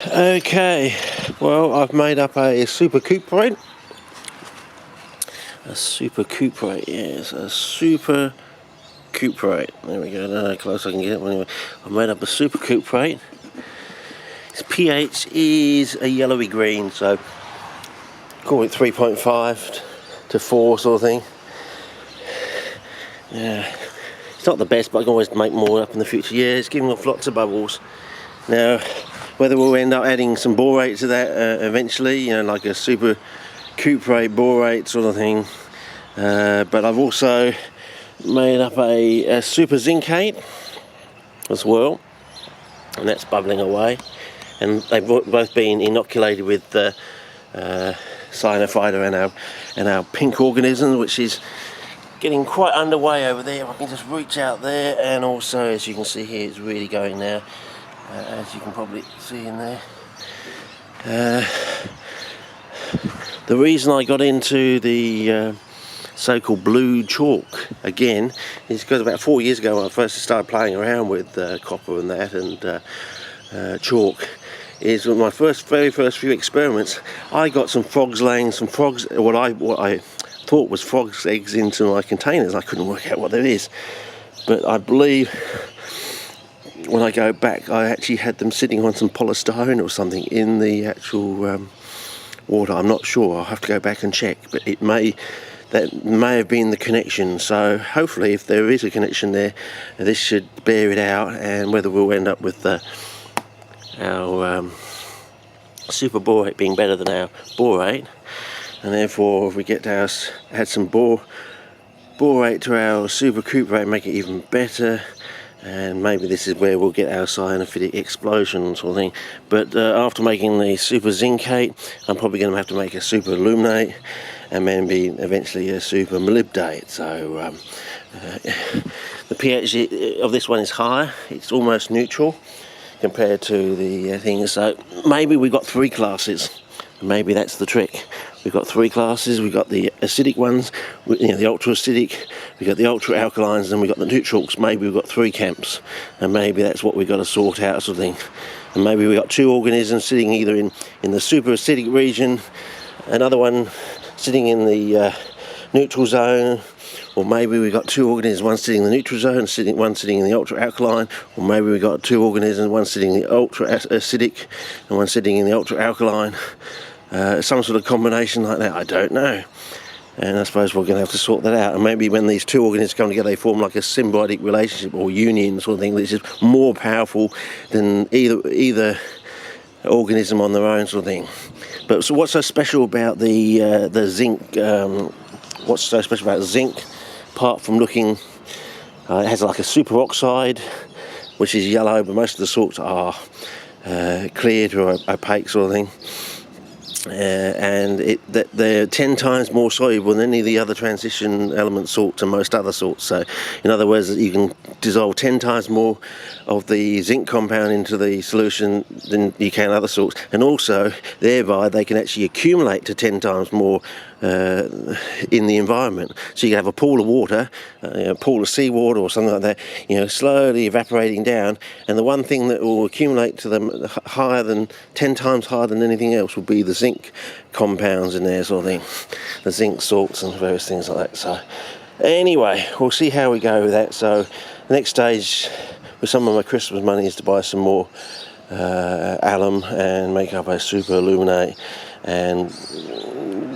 Okay, well, I've made up a super cuprate. A super cuprate, yes, a super cuprate. There we go, I don't know how close I can get it. Anyway, I've made up a super cuprate. Its pH is a yellowy green, so call it 3.5 to 4 sort of thing. Yeah, it's not the best, but I can always make more up in the future. Yeah, it's giving off lots of bubbles. Now, whether we'll end up adding some borate to that eventually, you know, like a super cuprate borate sort of thing. But I've also made up a super zincate as well, and that's bubbling away. And they've both been inoculated with cyanophyta and our pink organism, which is getting quite underway over there. I can just reach out there, and also, as you can see here, it's really going now. As you can probably see in there. The reason I got into the so-called blue chalk again is because about 4 years ago when I first started playing around with copper and that and chalk, is with my very first few experiments, I got some frogs laying some frogs, what I thought was frogs' eggs into my containers. I couldn't work out what that is, but I believe when I go back, I actually had them sitting on some polystyrene or something in the actual water. I'm not sure. I'll have to go back and check, but that may have been the connection. So hopefully, if there is a connection there, this should bear it out. And whether we'll end up with our super borate being better than our borate, and therefore if we get to add some borate to our super cuprate, make it even better. And maybe this is where we'll get our cyanophytic explosion sort of thing. But after making the super zincate, I'm probably going to have to make a super aluminate, and maybe eventually a super molybdate. So the pH of this one is higher. It's almost neutral compared to the thing. So maybe we've got 3 classes. Maybe that's the trick. We've got 3 classes. We've got the acidic ones, you know, the ultra acidic. We've got the ultra alkalines, and we've got the neutrals. Maybe we've got 3 camps, and maybe that's what we've got to sort out, sort of thing. And maybe we've got 2 organisms sitting either in the super acidic region, another one sitting in the neutral zone, or maybe we've got 2 organisms, one sitting in the neutral zone, one sitting in the ultra alkaline, or maybe we've got 2 organisms, one sitting in the ultra acidic and one sitting in the ultra alkaline. Some sort of combination like that, I don't know. And I suppose we're going to have to sort that out. And maybe when these 2 organisms come together, they form like a symbiotic relationship or union sort of thing, which is more powerful than either organism on their own sort of thing. But so what's so special about the zinc? What's so special about zinc? Apart from looking, it has like a superoxide, which is yellow, but most of the salts are clear to opaque sort of thing. And they're 10 times more soluble than any of the other transition element salts and most other salts. So in other words, you can dissolve 10 times more of the zinc compound into the solution than you can other salts, and also thereby they can actually accumulate to 10 times more in the environment. So you can have a pool of water, a pool of seawater or something like that, you know, slowly evaporating down, and the one thing that will accumulate to them higher than 10 times higher than anything else will be the zinc compounds in there sort of thing, the zinc salts and various things like that. So anyway, we'll see how we go with that. So the next stage with some of my Christmas money is to buy some more alum and make up a super aluminate, and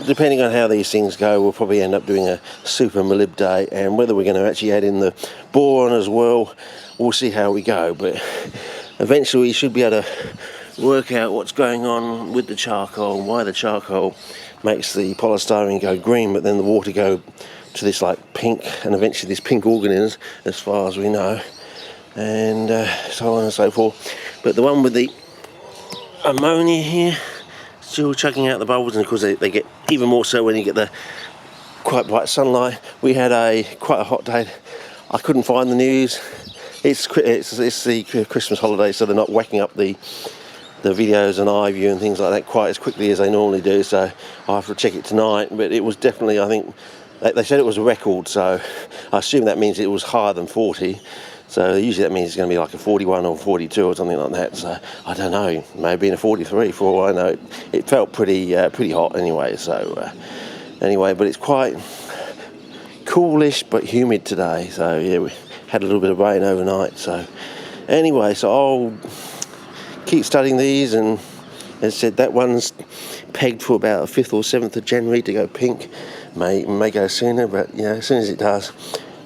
depending on how these things go, we'll probably end up doing a super molybdate, and whether we're going to actually add in the boron as well, we'll see how we go. But eventually we should be able to work out what's going on with the charcoal and why the charcoal makes the polystyrene go green, but then the water go to this like pink, and eventually this pink organism, as far as we know, and so on and so forth. But the one with the ammonia here, still chucking out the bubbles, and of course they get even more so when you get the quite bright sunlight. We had quite a hot day. I couldn't find the news. It's the Christmas holiday, so they're not whacking up the videos and iView and things like that quite as quickly as they normally do, so I'll have to check it tonight. But it was definitely, I think, they said it was a record, so I assume that means it was higher than 40. So usually that means it's going to be like a 41 or 42 or something like that. So I don't know, maybe in a 43 for all I know. It felt pretty hot anyway. So anyway, but it's quite coolish but humid today. So yeah, we had a little bit of rain overnight. So anyway, so I'll keep studying these, and as I said, that one's pegged for about 5th or 7th of January to go pink. May go sooner, but you know, as soon as it does,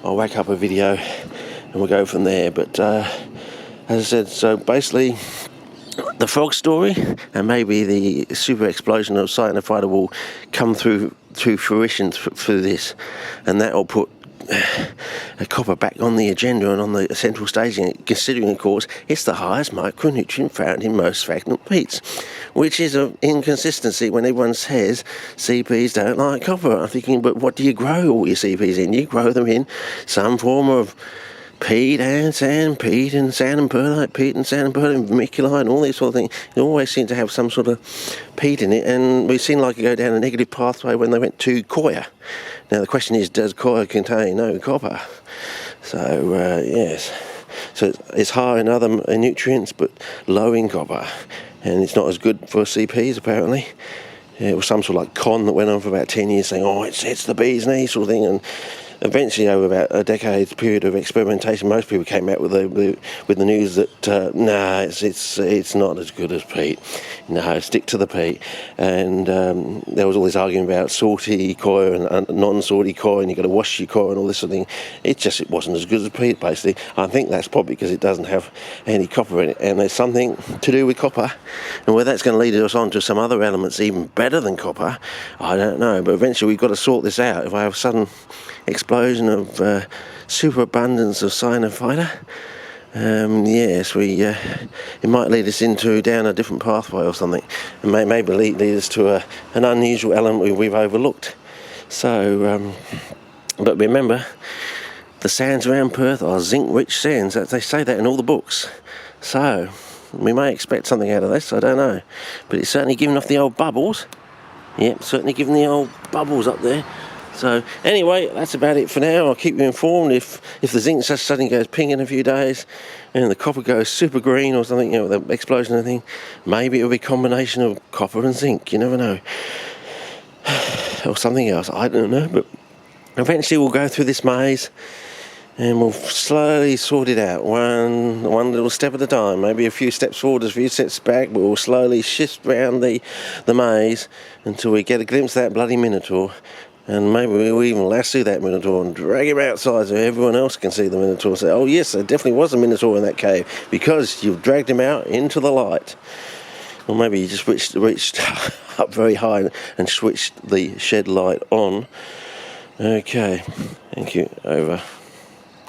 I'll whack up a video and we'll go from there. But as I said, so basically the frog story and maybe the super explosion of Cyanofighter will come through fruition through this, and that will put a copper back on the agenda and on the central staging, considering of course it's the highest micronutrient found in most sphagnum peats, which is an inconsistency when everyone says CPs don't like copper. I'm thinking, but what do you grow all your CPs in? You grow them in some form of peat and sand, peat and sand and perlite, peat and sand and perlite, vermiculite and all these sort of things. They always seem to have some sort of peat in it, and we've seen like it go down a negative pathway when they went to coir. Now the question is, does coir contain no copper? So yes, so it's high in other nutrients but low in copper, and it's not as good for CPs apparently. Yeah, it was some sort of like con that went on for about 10 years saying, oh, it's the bee's knee sort of thing, and eventually, over about a decade's period of experimentation, most people came out with the news that it's not as good as peat. No, stick to the peat. And there was all this argument about salty coir and non-salty coir, and you've got to wash your coir and all this sort of thing. It wasn't as good as peat, basically. I think that's probably because it doesn't have any copper in it, and there's something to do with copper, and whether that's going to lead us on to some other elements even better than copper, I don't know. But eventually, we've got to sort this out. If I have a sudden explosion of superabundance of Cyanofighter, yes, it might lead us down a different pathway or something, and maybe lead us to an unusual element we've overlooked. So, but remember, the sands around Perth are zinc-rich sands. They say that in all the books. So we may expect something out of this. I don't know, but it's certainly giving off the old bubbles. Yep, certainly giving the old bubbles up there. So anyway, that's about it for now. I'll keep you informed if the zinc just suddenly goes pink in a few days and the copper goes super green or something, you know, the explosion and thing. Maybe it'll be a combination of copper and zinc, you never know. Or something else, I don't know. But eventually we'll go through this maze and we'll slowly sort it out, one little step at a time. Maybe a few steps forward, a few steps back, but we'll slowly shift round the maze until we get a glimpse of that bloody Minotaur. And maybe we'll even lasso that Minotaur and drag him outside so everyone else can see the Minotaur and say, oh yes, there definitely was a Minotaur in that cave because you've dragged him out into the light. Or maybe you just reached up very high and switched the shed light on. Okay, thank you, over.